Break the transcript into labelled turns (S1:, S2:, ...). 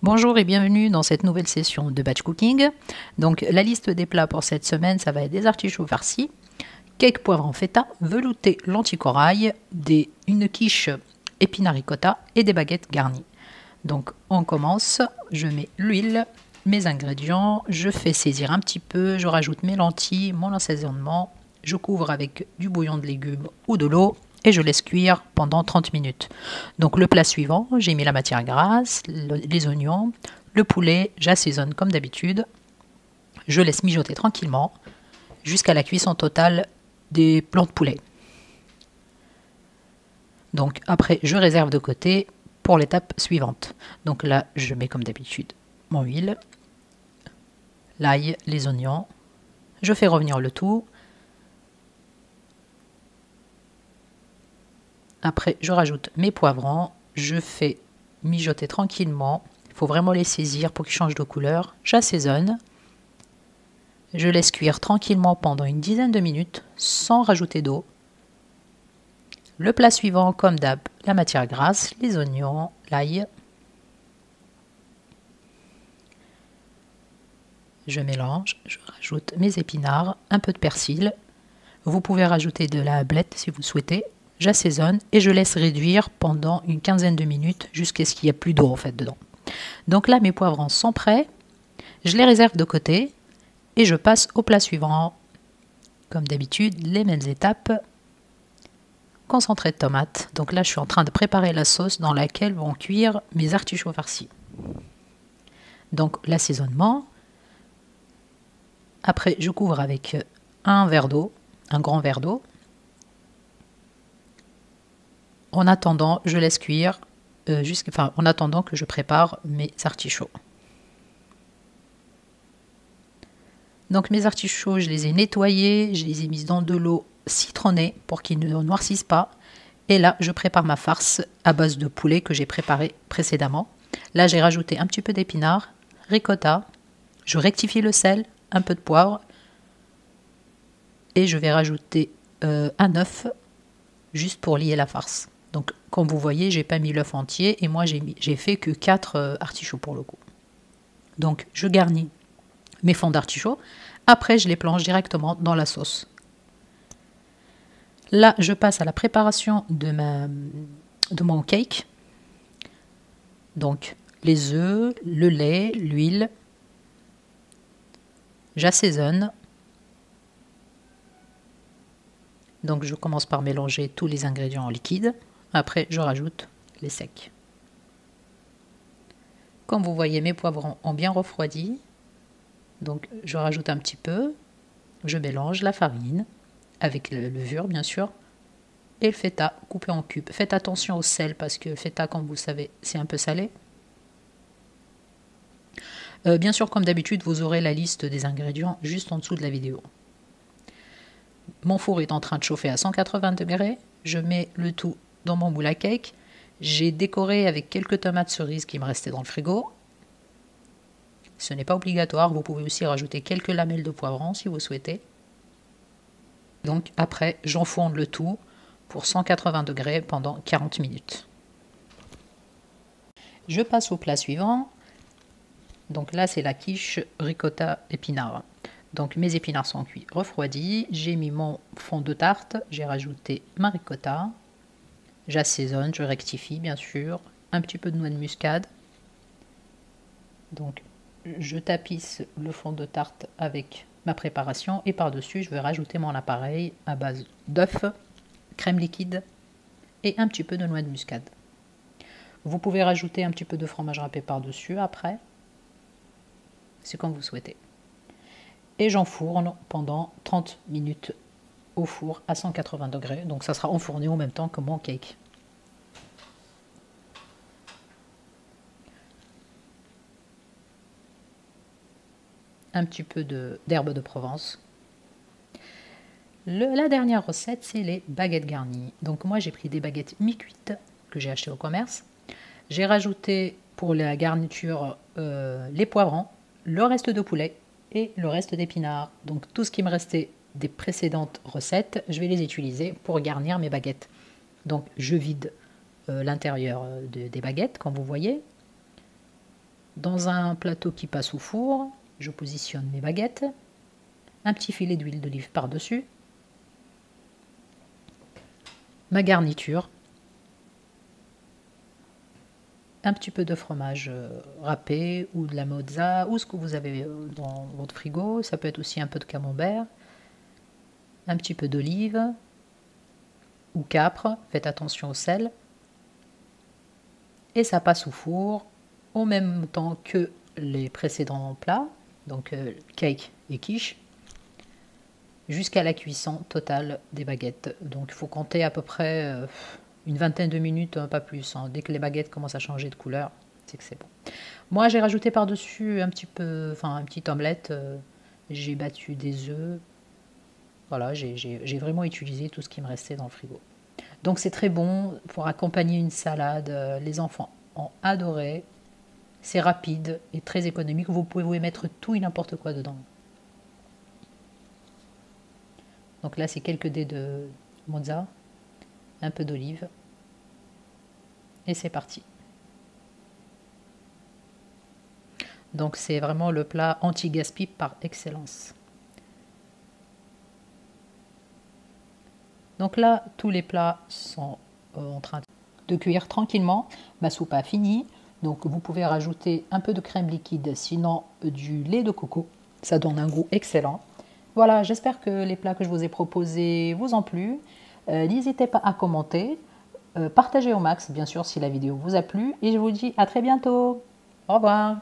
S1: Bonjour et bienvenue dans cette nouvelle session de batch cooking. Donc la liste des plats pour cette semaine, ça va être des artichauts farcis, cake poivron feta, velouté lentilles corail, une quiche épinards ricotta et des baguettes garnies. Donc on commence, je mets l'huile, mes ingrédients, je fais saisir un petit peu, je rajoute mes lentilles, mon assaisonnement, je couvre avec du bouillon de légumes ou de l'eau et je laisse cuire pendant 30 minutes. Donc le plat suivant, j'ai mis la matière grasse, les oignons, le poulet, j'assaisonne comme d'habitude. Je laisse mijoter tranquillement jusqu'à la cuisson totale des blancs de poulet. Donc après, je réserve de côté pour l'étape suivante. Donc là, je mets comme d'habitude mon huile, l'ail, les oignons. Je fais revenir le tout. Après, je rajoute mes poivrons, je fais mijoter tranquillement. Il faut vraiment les saisir pour qu'ils changent de couleur. J'assaisonne. Je laisse cuire tranquillement pendant une dizaine de minutes sans rajouter d'eau. Le plat suivant, comme d'hab, la matière grasse, les oignons, l'ail. Je mélange, je rajoute mes épinards, un peu de persil. Vous pouvez rajouter de la blette si vous souhaitez. J'assaisonne et je laisse réduire pendant une quinzaine de minutes jusqu'à ce qu'il n'y ait plus d'eau en fait dedans. Donc là, mes poivrons sont prêts. Je les réserve de côté et je passe au plat suivant. Comme d'habitude, les mêmes étapes. Concentré de tomates. Donc là, je suis en train de préparer la sauce dans laquelle vont cuire mes artichauts farcis. Donc l'assaisonnement. Après, je couvre avec un verre d'eau, un grand verre d'eau. En attendant, je laisse cuire, en attendant que je prépare mes artichauts. Donc mes artichauts, je les ai nettoyés, je les ai mis dans de l'eau citronnée pour qu'ils ne noircissent pas. Et là, je prépare ma farce à base de poulet que j'ai préparé précédemment. Là, j'ai rajouté un petit peu d'épinards, ricotta, je rectifie le sel, un peu de poivre. Et je vais rajouter un œuf juste pour lier la farce. Donc, comme vous voyez, j'ai pas mis l'œuf entier et moi j'ai fait que 4 artichauts pour le coup. Donc, je garnis mes fonds d'artichauts. Après, je les plonge directement dans la sauce. Là, je passe à la préparation de mon cake. Donc, les œufs, le lait, l'huile. J'assaisonne. Donc, je commence par mélanger tous les ingrédients en liquide. Après, je rajoute les secs. Comme vous voyez, mes poivrons ont bien refroidi. Donc, je rajoute un petit peu. Je mélange la farine avec la levure, bien sûr, et le feta coupé en cubes. Faites attention au sel parce que le feta, comme vous savez, c'est un peu salé. Bien sûr, comme d'habitude, vous aurez la liste des ingrédients juste en dessous de la vidéo. Mon four est en train de chauffer à 180 degrés. Je mets le tout dans mon moule à cake. J'ai décoré avec quelques tomates cerises qui me restaient dans le frigo. Ce n'est pas obligatoire. Vous pouvez aussi rajouter quelques lamelles de poivron si vous souhaitez. Donc après, j'enfourne le tout pour 180 degrés pendant 40 minutes. Je passe au plat suivant. Donc là, c'est la quiche ricotta épinards. Donc mes épinards sont cuits, refroidis. J'ai mis mon fond de tarte, j'ai rajouté ma ricotta. J'assaisonne, je rectifie bien sûr. Un petit peu de noix de muscade. Donc je tapisse le fond de tarte avec ma préparation et par-dessus, je vais rajouter mon appareil à base d'œufs, crème liquide et un petit peu de noix de muscade. Vous pouvez rajouter un petit peu de fromage râpé par-dessus après. C'est comme vous souhaitez. Et j'enfourne pendant 30 minutes au four à 180 degrés. Donc ça sera enfourné en même temps que mon cake. Un petit peu d'herbe de Provence. La dernière recette, c'est les baguettes garnies. Donc moi, j'ai pris des baguettes mi-cuites que j'ai achetées au commerce. J'ai rajouté pour la garniture les poivrons, le reste de poulet et le reste d'épinards. Donc tout ce qui me restait des précédentes recettes, je vais les utiliser pour garnir mes baguettes. Donc je vide l'intérieur des baguettes, comme vous voyez. Dans un plateau qui passe au four, je positionne mes baguettes, un petit filet d'huile d'olive par-dessus, ma garniture, un petit peu de fromage râpé ou de la mozza ou ce que vous avez dans votre frigo. Ça peut être aussi un peu de camembert, un petit peu d'olive ou capre, faites attention au sel. Et ça passe au four au même temps que les précédents plats, donc cake et quiche, jusqu'à la cuisson totale des baguettes. Donc il faut compter à peu près une vingtaine de minutes, pas plus. Hein. Dès que les baguettes commencent à changer de couleur, c'est que c'est bon. Moi, j'ai rajouté par-dessus un petit peu, enfin une petite omelette. J'ai battu des œufs. Voilà, j'ai vraiment utilisé tout ce qui me restait dans le frigo. Donc c'est très bon pour accompagner une salade. Les enfants ont adoré. C'est rapide et très économique. Vous pouvez mettre tout et n'importe quoi dedans. Donc là, c'est quelques dés de mozza, un peu d'olive. Et c'est parti. Donc c'est vraiment le plat anti-gaspi par excellence. Donc là, tous les plats sont en train de cuire tranquillement. Ma soupe a fini. Donc vous pouvez rajouter un peu de crème liquide, sinon du lait de coco. Ça donne un goût excellent. Voilà, j'espère que les plats que je vous ai proposés vous ont plu. N'hésitez pas à commenter. Partagez au max, bien sûr, si la vidéo vous a plu. Et je vous dis à très bientôt. Au revoir.